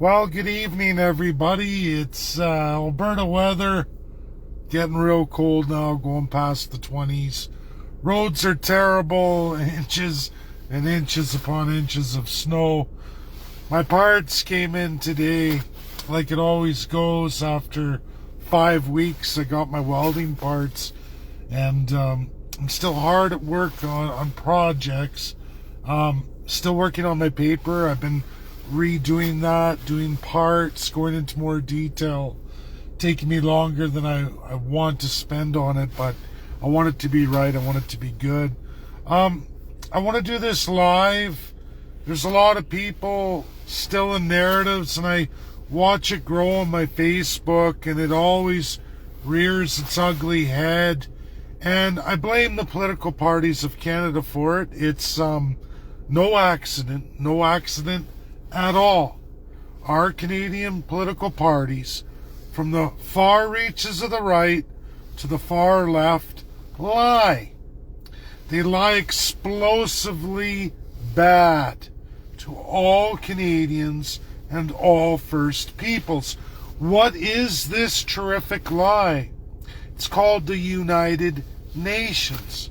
Well, good evening, everybody. It's Alberta weather. Getting real cold now, going past the 20s. Roads are terrible, inches and inches upon inches of snow. My parts came in today, like it always goes. After 5 weeks, I got my welding parts, and I'm still hard at work on projects. Still working on my paper. I've been redoing that, doing parts, going into more detail, taking me longer than I want to spend on it, but I want it to be right. I want it to be good. I want to do this live. There's a lot of people still in narratives, and I watch it grow on my Facebook, and it always rears its ugly head. And I blame the political parties of Canada for it. It's no accident at all. Our Canadian political parties, from the far reaches of the right to the far left, lie. They lie explosively bad to all Canadians and all First Peoples. What is this terrific lie? It's called the United Nations.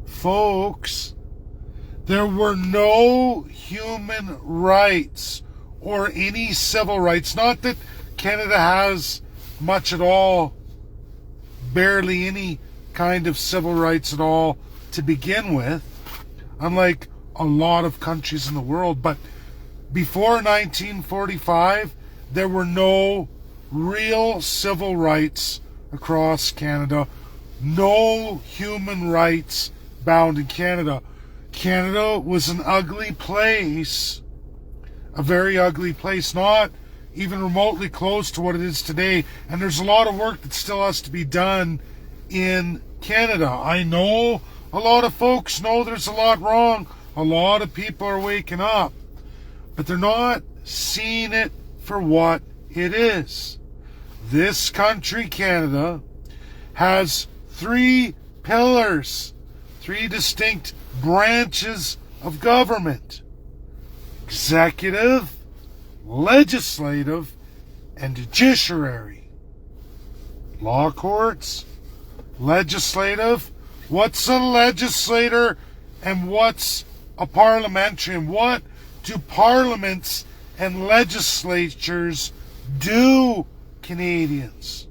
Folks, there were no human rights or any civil rights. Not that Canada has much at all, barely any kind of civil rights at all to begin with, unlike a lot of countries in the world. But before 1945, there were no real civil rights across Canada. No human rights bound in Canada. Canada was an ugly place, a very ugly place, not even remotely close to what it is today. And there's a lot of work that still has to be done in Canada. I know a lot of folks know there's a lot wrong. A lot of people are waking up, but they're not seeing it for what it is. This country, Canada, has three pillars, three distinct branches of government: executive, legislative, and judiciary. Law courts, legislative. What's a legislator and what's a parliamentarian? What do parliaments and legislatures do, Canadians?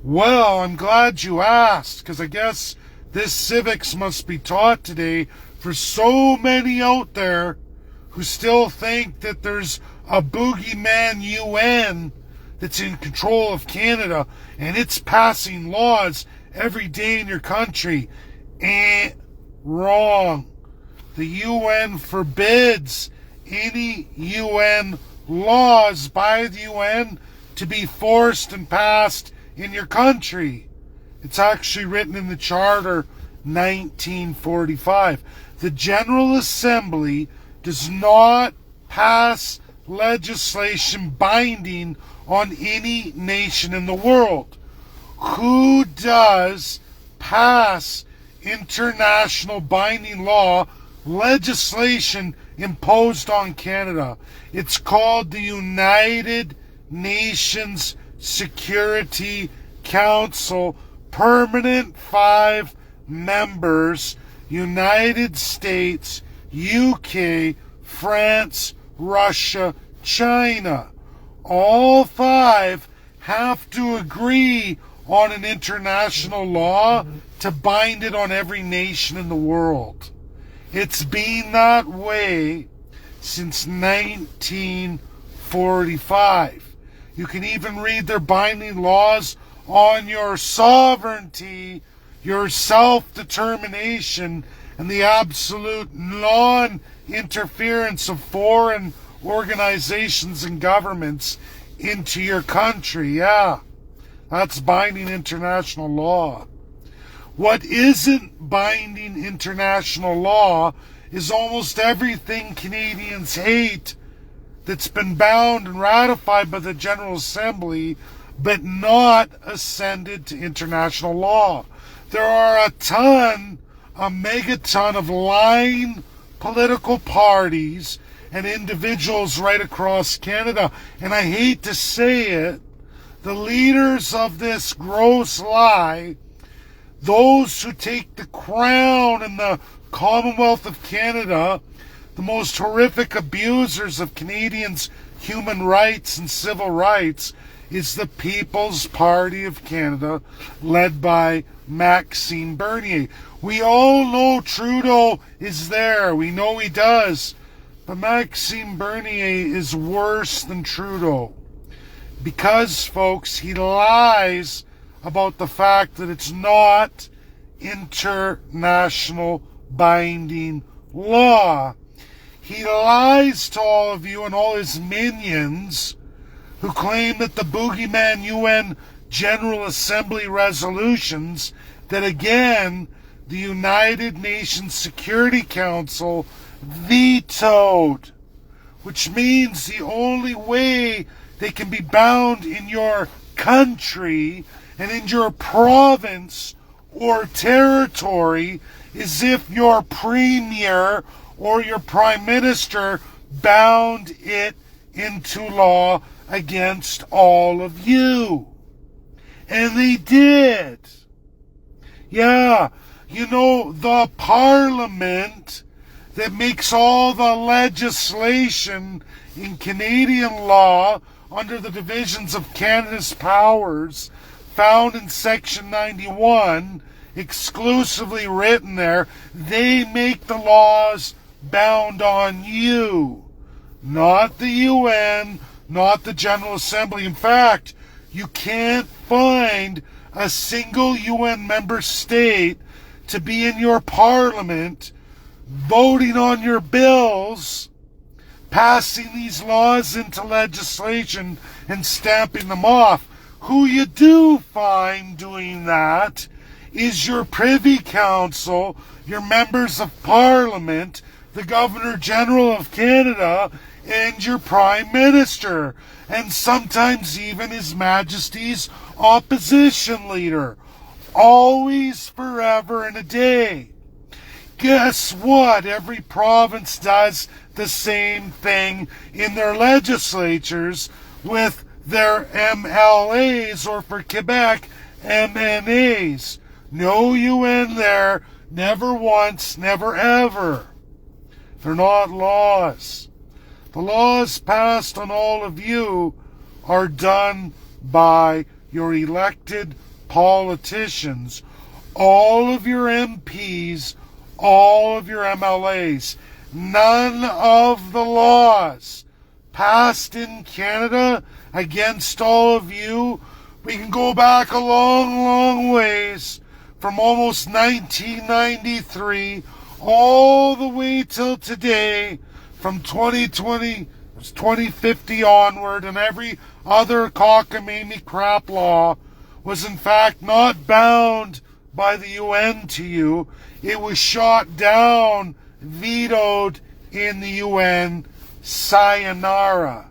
Well, I'm glad you asked, because I guess this civics must be taught today for so many out there who still think that there's a boogeyman UN that's in control of Canada and it's passing laws every day in your country. Wrong. The UN forbids any UN laws by the UN to be forced and passed in your country. It's actually written in the Charter 1945. The General Assembly does not pass legislation binding on any nation in the world. Who does pass international binding law, legislation imposed on Canada? It's called the United Nations Security Council. Permanent 5 members: United States, UK, France, Russia, China. All 5 have to agree on an international law to bind it on every nation in the world. It's been that way since 1945. You can even read their binding laws on your sovereignty, your self-determination, and the absolute non-interference of foreign organizations and governments into your country. Yeah, that's binding international law. What isn't binding international law is almost everything Canadians hate that's been bound and ratified by the General Assembly but not ascended to international law. There are a megaton of lying political parties and individuals right across Canada. And I hate to say it, the leaders of this gross lie, those who take the crown in the Commonwealth of Canada, the most horrific abusers of Canadians' human rights and civil rights, is the People's Party of Canada, led by Maxime Bernier. We all know Trudeau is there. We know he does. But Maxime Bernier is worse than Trudeau. Because, folks, he lies about the fact that it's not international binding law. He lies to all of you and all his minions who claim that the boogeyman UN General Assembly resolutions that, again, the United Nations Security Council vetoed, which means the only way they can be bound in your country and in your province or territory is if your premier or your prime minister bound it into law against all of you. And they did. Yeah, you know, the parliament that makes all the legislation in Canadian law under the divisions of Canada's powers found in Section 91, exclusively written there, they make the laws bound on you, not the UN, not the General Assembly. In fact, you can't find a single UN member state to be in your parliament voting on your bills, passing these laws into legislation and stamping them off. Who you do find doing that is your Privy Council, your members of Parliament, the Governor General of Canada, and your Prime Minister, and sometimes even His Majesty's opposition leader. Always, forever, and a day. Guess what? Every province does the same thing in their legislatures with their MLAs, or for Quebec, MNAs. No UN there, never once, never ever. They're not laws. The laws passed on all of you are done by your elected politicians, all of your MPs, all of your MLAs. None of the laws passed in Canada against all of you, we can go back a long, long ways, from almost 1993 all the way till today, from 2050 onward, and every other cockamamie crap law was in fact not bound by the UN to you. It was shot down, vetoed in the UN. Sayonara.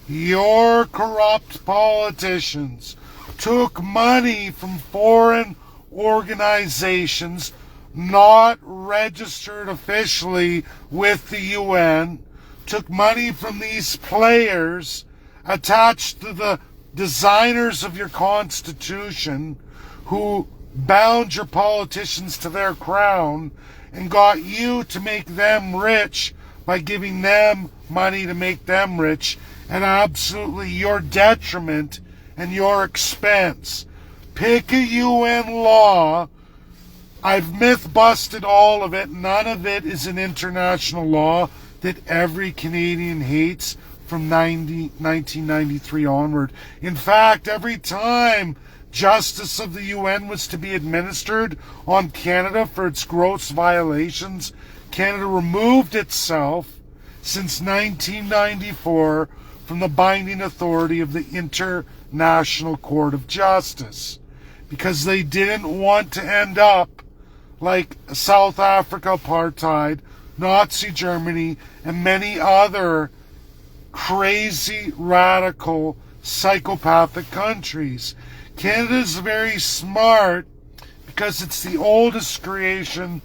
Your corrupt politicians took money from foreign organizations not registered officially with the UN, took money from these players attached to the designers of your Constitution who bound your politicians to their crown and got you to make them rich by giving them money to make them rich at absolutely your detriment and your expense. Pick a UN law. I've myth-busted all of it. None of it is an international law that every Canadian hates from 1993 onward. In fact, every time justice of the UN was to be administered on Canada for its gross violations, Canada removed itself since 1994 from the binding authority of the International Court of Justice because they didn't want to end up like South Africa apartheid, Nazi Germany, and many other crazy, radical, psychopathic countries. Canada is very smart because it's the oldest creation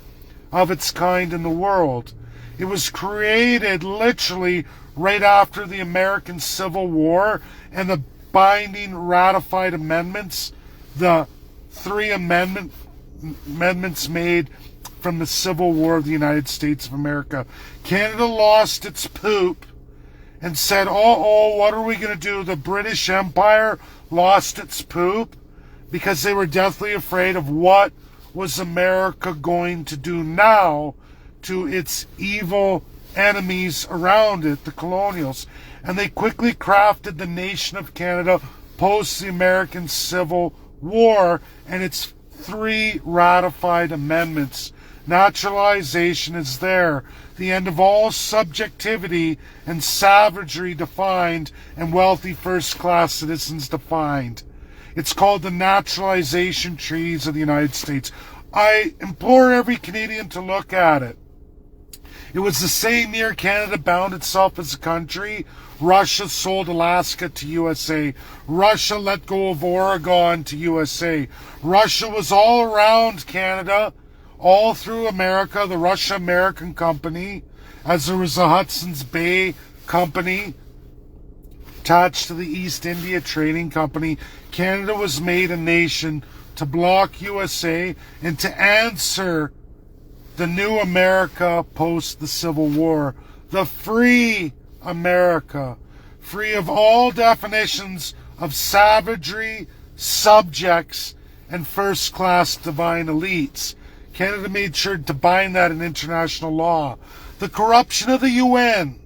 of its kind in the world. It was created literally right after the American Civil War, and the binding ratified amendments, the three amendments made from the Civil War of the United States of America. Canada lost its poop and said, oh, what are we going to do? The British Empire lost its poop because they were deathly afraid of what was America going to do now to its evil enemies around it, the colonials. And they quickly crafted the nation of Canada post the American Civil War and its three ratified amendments. Naturalization is there. The end of all subjectivity and savagery defined, and wealthy first-class citizens defined. It's called the Naturalization Treaties of the United States. I implore every Canadian to look at it. It was the same year Canada bound itself as a country. Russia sold Alaska to USA. Russia let go of Oregon to USA. Russia was all around Canada, all through America, the Russia-American Company, as there was a Hudson's Bay Company attached to the East India Trading Company. Canada was made a nation to block USA and to answer the new America post the Civil War, the free America, free of all definitions of savagery, subjects, and first-class divine elites. Canada made sure to bind that in international law. The corruption of the UN,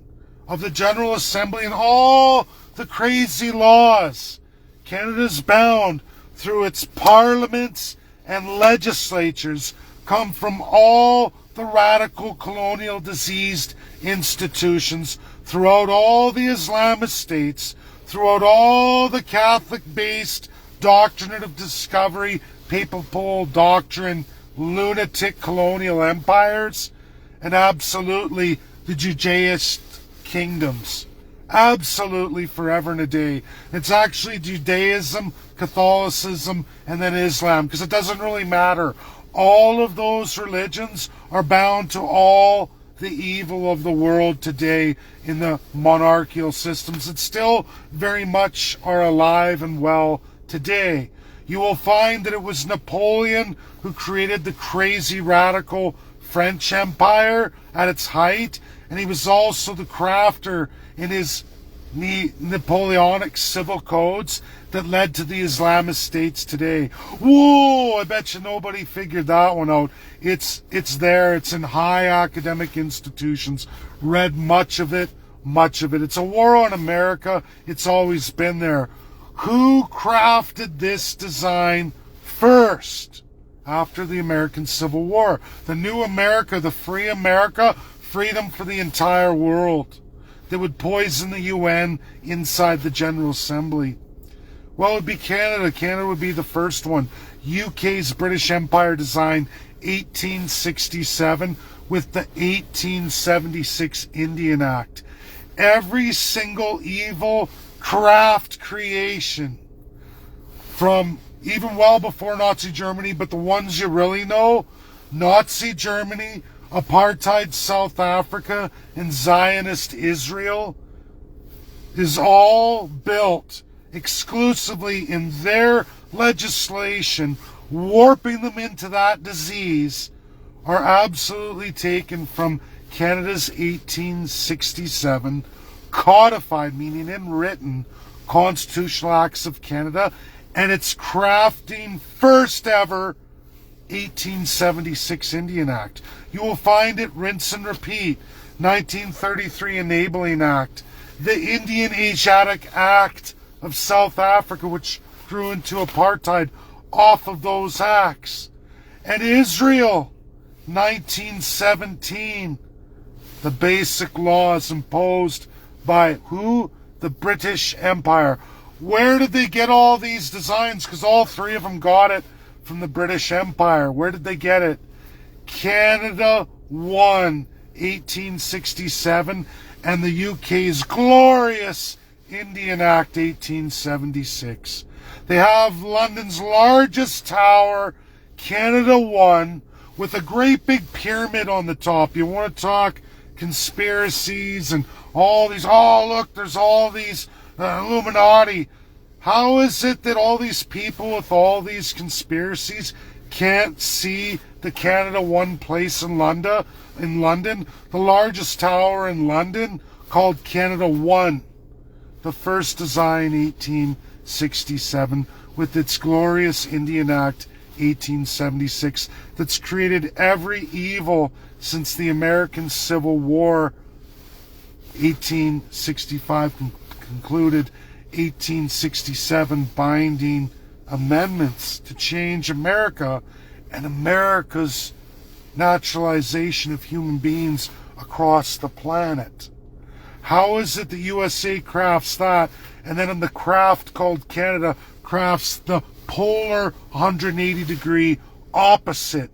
of the General Assembly, and all the crazy laws. Canada's bound through its parliaments and legislatures come from all the radical colonial diseased institutions throughout all the Islamist states, throughout all the Catholic-based doctrine of discovery, papal doctrine, lunatic colonial empires, and absolutely the Judaist kingdoms. Absolutely forever and a day. It's actually Judaism, Catholicism, and then Islam, because it doesn't really matter. All of those religions are bound to all the evil of the world today in the monarchical systems that still very much are alive and well today. You will find that it was Napoleon who created the crazy radical French Empire at its height, and he was also the crafter in his Napoleonic civil codes that led to the Islamist states today. Whoa, I bet you nobody figured that one out. It's there. It's in high academic institutions. Read much of it. It's a war on America. It's always been there. Who crafted this design first after the American Civil War? The new America, the free America, freedom for the entire world, that would poison the UN inside the General Assembly. Well, it would be Canada. Canada would be the first one. UK's British Empire design, 1867, with the 1876 Indian Act. Every single evil craft creation from even well before Nazi Germany, but the ones you really know, Nazi Germany, apartheid South Africa, and Zionist Israel, is all built exclusively in their legislation, warping them into that disease, are absolutely taken from Canada's 1867 codified, meaning in written, Constitutional Acts of Canada, and its crafting first ever 1876 Indian Act. You will find it rinse and repeat. 1933 Enabling Act, the Indian Asiatic Act of South Africa, which grew into apartheid off of those acts. And Israel, 1917, the basic laws imposed by who? The British Empire. Where did they get all these designs? Because all three of them got it from the British Empire. Where did they get it? Canada won 1867, and the UK's glorious Indian Act 1876. They have London's largest tower, Canada won, with a great big pyramid on the top. You want to talk conspiracies and all these, oh look, there's all these Illuminati. How is it that all these people with all these conspiracies can't see the Canada One place in London, the largest tower in London, called Canada One, the first design 1867, with its glorious Indian Act 1876, that's created every evil since the American Civil War 1865 concluded, 1867 binding amendments to change America and America's naturalization of human beings across the planet. How is it the USA crafts that, and then in the craft called Canada crafts the polar 180-degree opposite,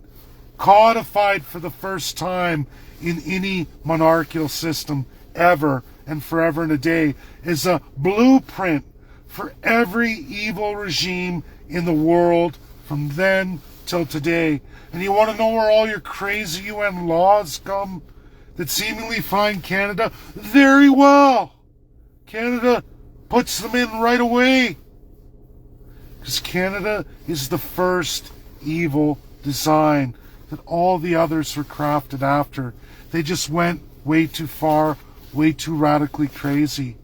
codified for the first time in any monarchical system ever and forever and a day, is a blueprint for every evil regime in the world from then till today. And you want to know where all your crazy UN laws come that seemingly find Canada? Very well. Canada puts them in right away. Because Canada is the first evil design that all the others were crafted after. They just went way too far, way too radically crazy.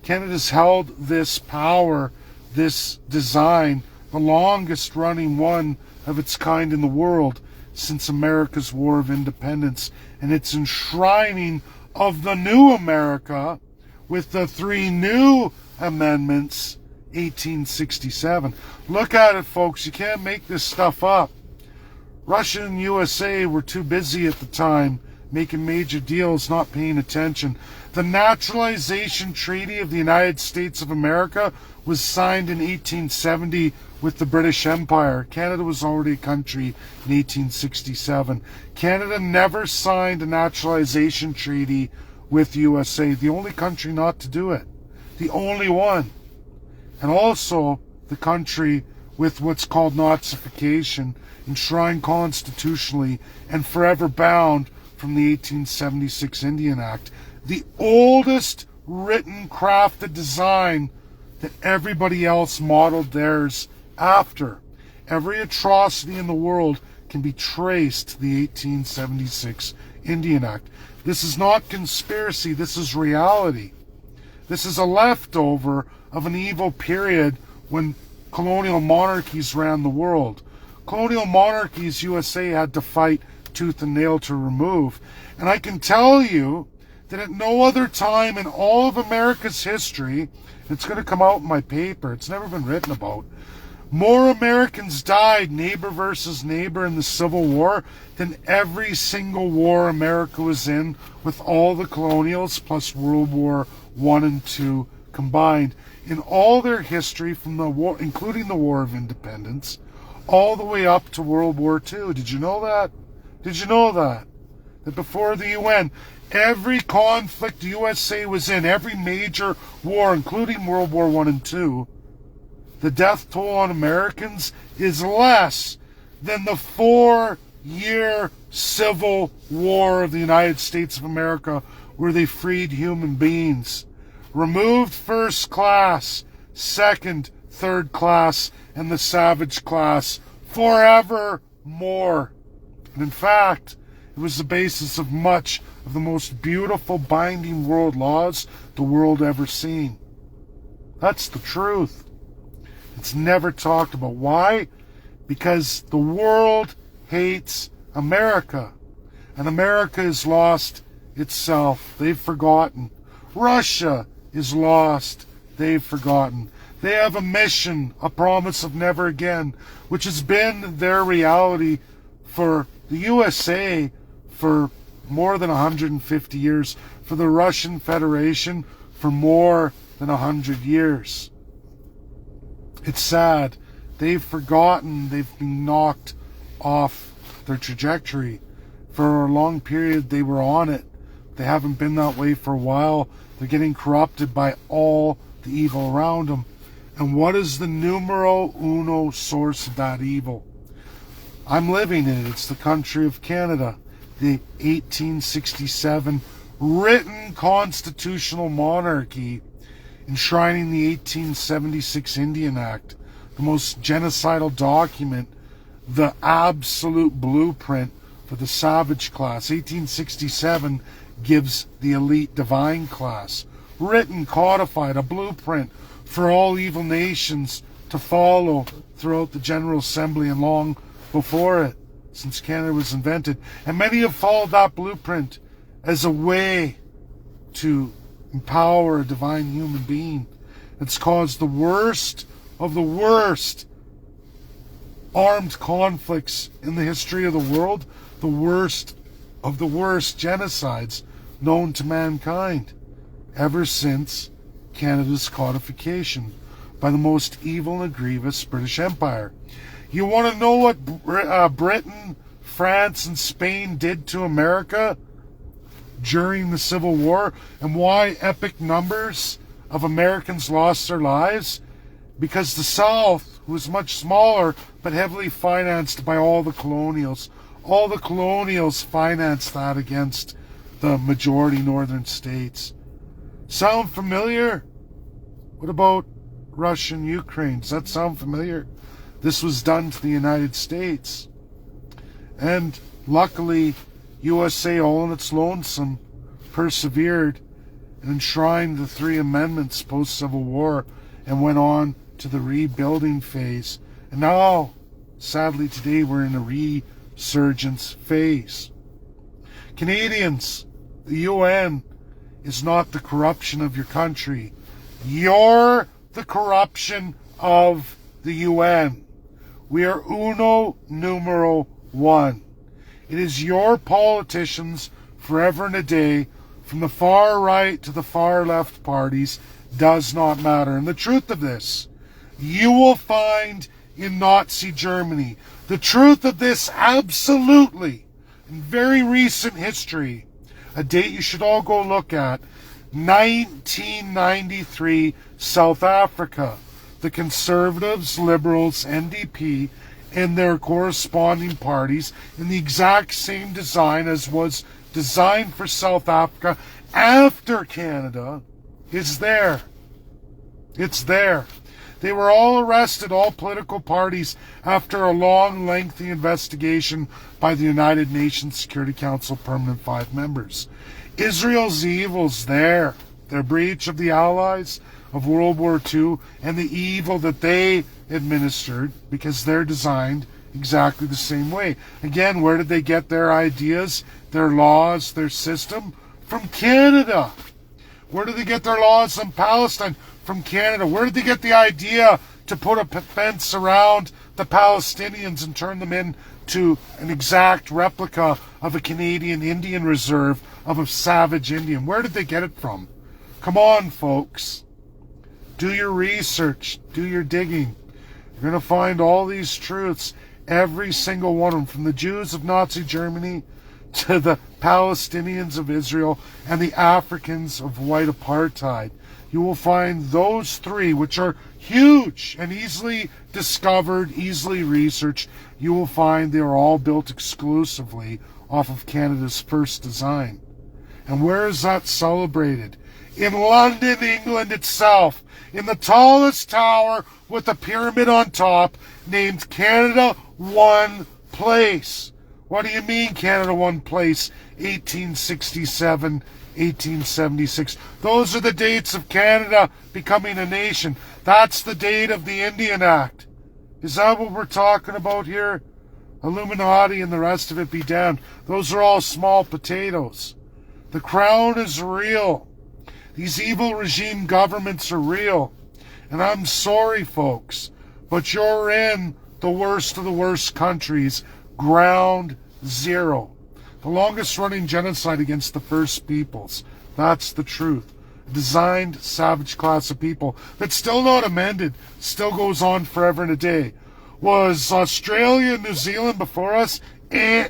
Canada's held this power, this design, the longest running one of its kind in the world since America's War of Independence, and its enshrining of the new America with the 3 new amendments, 1867. Look at it, folks. You can't make this stuff up. Russia and USA were too busy at the time making major deals, not paying attention. The Naturalization Treaty of the United States of America was signed in 1870 with the British Empire. Canada was already a country in 1867. Canada never signed a naturalization treaty with USA, the only country not to do it. The only one. And also the country with what's called Nazification, enshrined constitutionally and forever bound from the 1876 Indian Act. The oldest written, crafted design that everybody else modeled theirs after. Every atrocity in the world can be traced to the 1876 Indian Act. This is not conspiracy, this is reality. This is a leftover of an evil period when colonial monarchies ran the world. Colonial monarchies USA had to fight tooth and nail to remove. And I can tell you that at no other time in all of America's history, it's going to come out in my paper, it's never been written about, more Americans died, neighbor versus neighbor, in the Civil War than every single war America was in, with all the colonials plus World War I and II combined. In all their history, from the war, including the War of Independence, all the way up to World War II. Did you know that? Did you know that? That before the UN, every conflict the USA was in, every major war, including World War I and II, the death toll on Americans is less than the 4-year Civil War of the United States of America, where they freed human beings. Removed first class, second, third class, and the savage class forevermore. And in fact, it was the basis of much of the most beautiful binding world laws the world ever seen. That's the truth. It's never talked about. Why? Because the world hates America. And America has lost itself. They've forgotten. Russia is lost. They've forgotten. They have a mission, a promise of never again, which has been their reality for the USA for more than 150 years, for the Russian Federation for more than 100 years. It's sad. They've forgotten. They've been knocked off their trajectory. For a long period, they were on it. They haven't been that way for a while. They're getting corrupted by all the evil around them. And what is the numero uno source of that evil? I'm living in it. It's the country of Canada. The 1867 written constitutional monarchy enshrining the 1876 Indian Act, the most genocidal document, the absolute blueprint for the savage class. 1867 gives the elite divine class, written, codified, a blueprint for all evil nations to follow throughout the General Assembly and long before it, since Canada was invented. And many have followed that blueprint as a way to empower a divine human being. It's caused the worst of the worst armed conflicts in the history of the world, the worst of the worst genocides known to mankind, ever since Canada's codification by the most evil and grievous British Empire. You want to know what Britain, France, and Spain did to America during the Civil War, and why epic numbers of Americans lost their lives? Because the South was much smaller but heavily financed by all the colonials. All the colonials financed that against the majority northern states. Sound familiar? What about Russia and Ukraine? Does that sound familiar? This was done to the United States. And luckily, USA, all in its lonesome, persevered and enshrined the three amendments post-Civil War and went on to the rebuilding phase. And now, sadly today, we're in a resurgence phase. Canadians, the UN is not the corruption of your country. You're the corruption of the UN. We are uno numero one. It is your politicians forever and a day, from the far right to the far left parties, does not matter. And the truth of this, you will find in Nazi Germany. The truth of this absolutely, in very recent history, a date you should all go look at, 1993, South Africa. The Conservatives, Liberals, NDP, and their corresponding parties in the exact same design as was designed for South Africa after Canada is there. It's there. They were all arrested, all political parties, after a long, lengthy investigation by the United Nations Security Council Permanent 5 members. Israel's evil's there. Their breach of the Allies of World War II and the evil that they administered, because they're designed exactly the same way. Again, where did they get their ideas, their laws, their system? From Canada. Where did they get their laws on Palestine? From Canada. Where did they get the idea to put a fence around the Palestinians and turn them into an exact replica of a Canadian Indian reserve, of a savage Indian? Where did they get it from? Come on, folks. Do your research. Do your digging. You're going to find all these truths, every single one of them, from the Jews of Nazi Germany to the Palestinians of Israel and the Africans of white apartheid. You will find those three, which are huge and easily discovered, easily researched. You will find they are all built exclusively off of Canada's first design. And where is that celebrated? In London, England itself, in the tallest tower with a pyramid on top, named Canada One Place. What do you mean, Canada One Place? 1867, 1876. Those are the dates of Canada becoming a nation. That's the date of the Indian Act. Is that what we're talking about here? Illuminati and the rest of it be damned. Those are all small potatoes. The crown is real. These evil regime governments are real. And I'm sorry, folks, but you're in the worst of the worst countries, ground zero. The longest running genocide against the First Peoples. That's the truth. A designed savage class of people that's still not amended, still goes on forever and a day. Was Australia and New Zealand before us?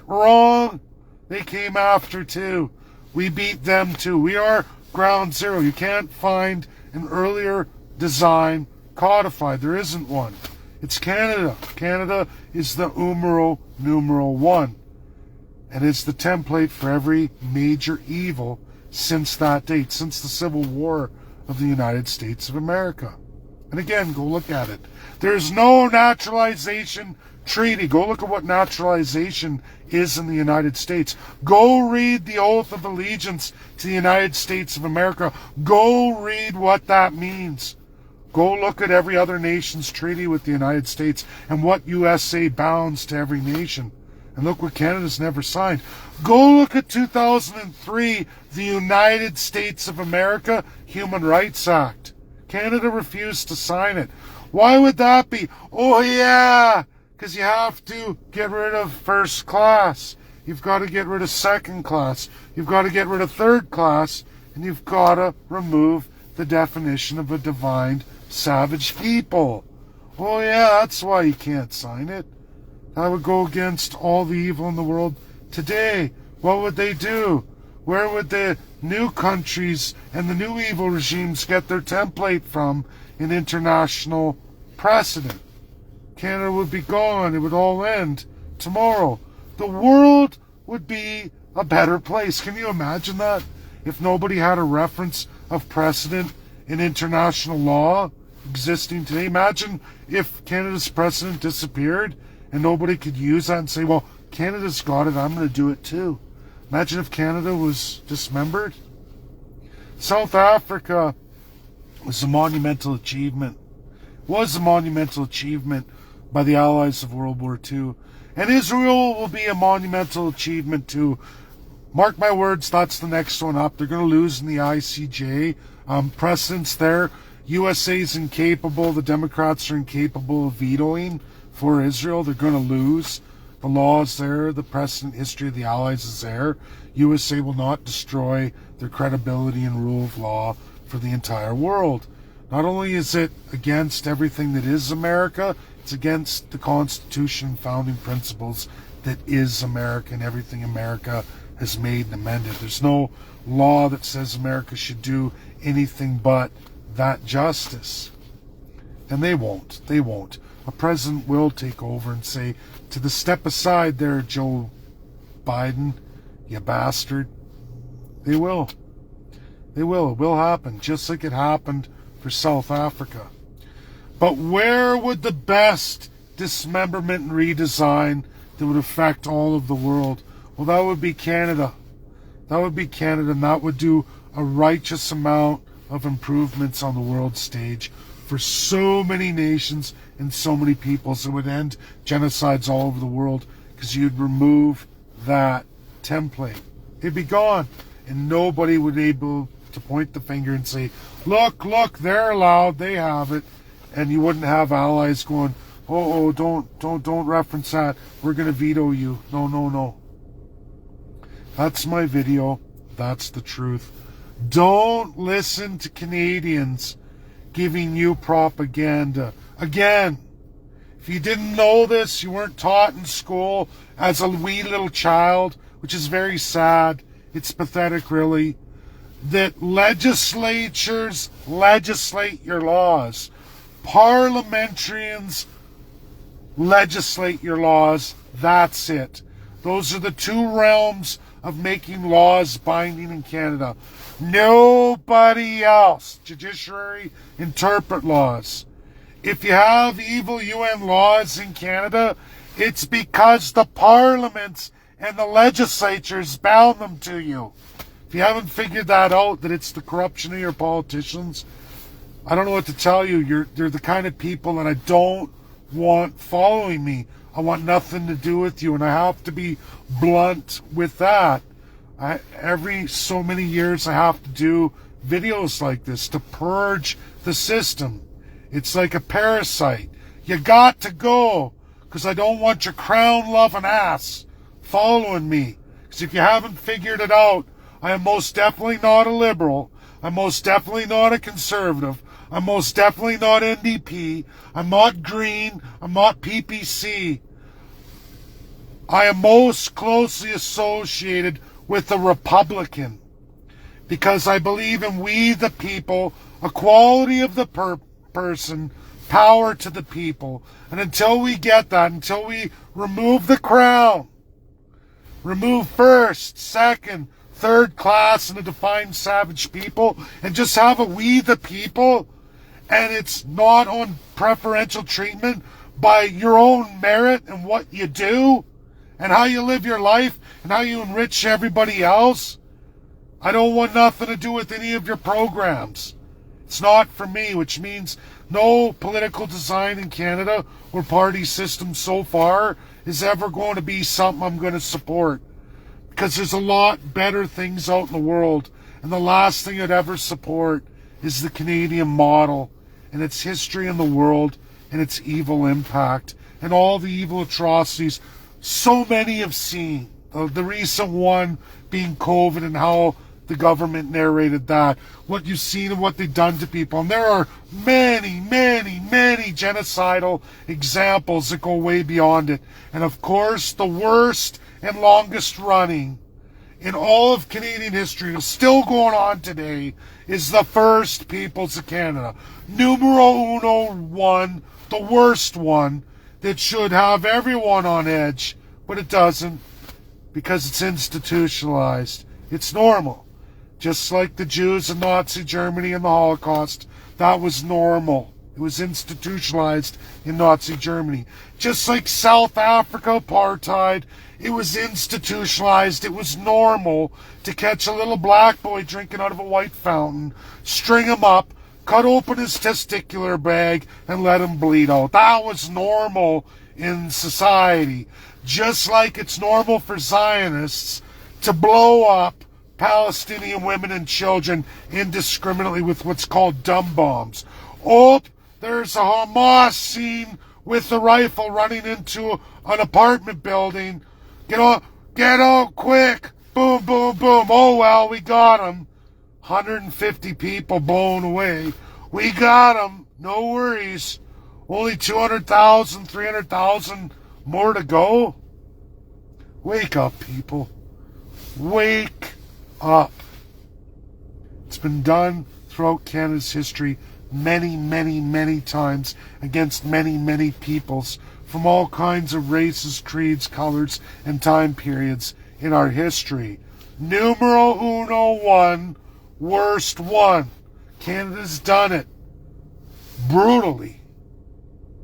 Wrong. They came after too. We beat them too. We are ground zero. You can't find an earlier design codified. There isn't one. It's Canada. Canada is the numeral one. And it's the template for every major evil since that date, since the Civil War of the United States of America. And again, go look at it. There's no naturalization treaty. Go look at what naturalization is in the United States. Go read the Oath of Allegiance to the United States of America. Go read what that means. Go look at every other nation's treaty with the United States and what USA bounds to every nation. And look what Canada's never signed. Go look at 2003, the United States of America Human Rights Act. Canada refused to sign it. Why would that be? Oh yeah, because you have to get rid of first class. You've got to get rid of second class. You've got to get rid of third class. And you've got to remove the definition of a divine savage people. Oh yeah, that's why you can't sign it. That would go against all the evil in the world today. What would they do? Where would the new countries and the new evil regimes get their template from in international precedent? Canada would be gone. It would all end tomorrow. The world would be a better place. Can you imagine that? If nobody had a reference of precedent in international law existing today. Imagine if Canada's precedent disappeared and nobody could use that and say, well, Canada's got it, I'm going to do it too. Imagine if Canada was dismembered. South Africa was a monumental achievement. Was a monumental achievement by the Allies of World War II. And Israel will be a monumental achievement too. Mark my words, that's the next one up. They're going to lose in the ICJ. Precedents there. USA's incapable. The Democrats are incapable of vetoing for Israel. They're going to lose. The law is there. The precedent history of the Allies is there. USA will not destroy their credibility and rule of law for the entire world. Not only is it against everything that is America, it's against the Constitution and founding principles that is America and everything America has made and amended. There's no law that says America should do anything but that justice. And they won't. They won't. A president will take over and say, to the step aside there, Joe Biden, you bastard. They will. They will. It will happen, just like it happened for South Africa. But where would the best dismemberment and redesign that would affect all of the world? Well, that would be Canada. That would be Canada, and that would do a righteous amount of improvements on the world stage for so many nations and so many peoples. It would end genocides all over the world because you'd remove that template. It'd be gone, and nobody would be able to point the finger and say, look, they're allowed, they have it. And you wouldn't have allies going, don't reference that. We're going to veto you. No. That's my video. That's the truth. Don't listen to Canadians giving you propaganda. Again, if you didn't know this, you weren't taught in school as a wee little child, which is very sad. It's pathetic, really, that legislatures legislate your laws. Parliamentarians legislate your laws. That's it. Those are the two realms of making laws binding in Canada. Nobody else. Judiciary interpret laws. If you have evil UN laws in Canada, it's because the parliaments and the legislatures bound them to you. If you haven't figured that out, that it's the corruption of your politicians, I don't know what to tell you. You're the kind of people that I don't want following me. I want nothing to do with you, and I have to be blunt with that. Every so many years I have to do videos like this to purge the system. It's like a parasite. You got to go, because I don't want your crown-loving ass following me. Because if you haven't figured it out, I am most definitely not a liberal. I'm most definitely not a conservative. I'm most definitely not NDP. I'm not Green. I'm not PPC. I am most closely associated with the Republican, because I believe in we the people, equality of the person, power to the people. And until we get that, until we remove the crown, remove first, second, third class and a defined savage people and just have a we the people, and it's not on preferential treatment by your own merit and what you do and how you live your life and how you enrich everybody else. I don't want nothing to do with any of your programs. It's not for me, which means no political design in Canada or party system so far is ever going to be something I'm going to support. Because there's a lot better things out in the world. And the last thing I'd ever support is the Canadian model and its history in the world and its evil impact and all the evil atrocities so many have seen. The recent one being COVID and how the government narrated that, what you've seen and what they've done to people. And there are many, many, many genocidal examples that go way beyond it. And of course, the worst and longest running in all of Canadian history, still going on today, is the First Peoples of Canada. Numero uno one, the worst one, that should have everyone on edge, but it doesn't, because it's institutionalized. It's normal. Just like the Jews in Nazi Germany and the Holocaust, that was normal. It was institutionalized in Nazi Germany. Just like South Africa apartheid, it was institutionalized. It was normal to catch a little black boy drinking out of a white fountain, string him up, cut open his testicular bag, and let him bleed out. That was normal in society. Just like it's normal for Zionists to blow up Palestinian women and children indiscriminately with what's called dumb bombs. Oh, there's a Hamas scene with a rifle running into an apartment building. Get out quick. Boom, boom, boom. Oh, well, we got him. 150 people blown away. We got him. No worries. Only 200,000, 300,000 more to go. Wake up, people. Wake up. It's been done throughout Canada's history many, many, many times against many, many peoples from all kinds of races, creeds, colors, and time periods in our history. Numero uno one, worst one. Canada's done it brutally.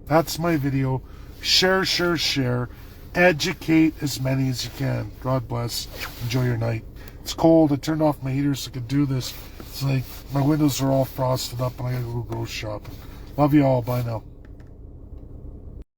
That's my video. Share, share, share. Educate as many as you can. God bless. Enjoy your night. It's cold. I turned off my heater so I could do this. It's like my windows are all frosted up and I gotta go grocery shopping. Love you all. Bye now.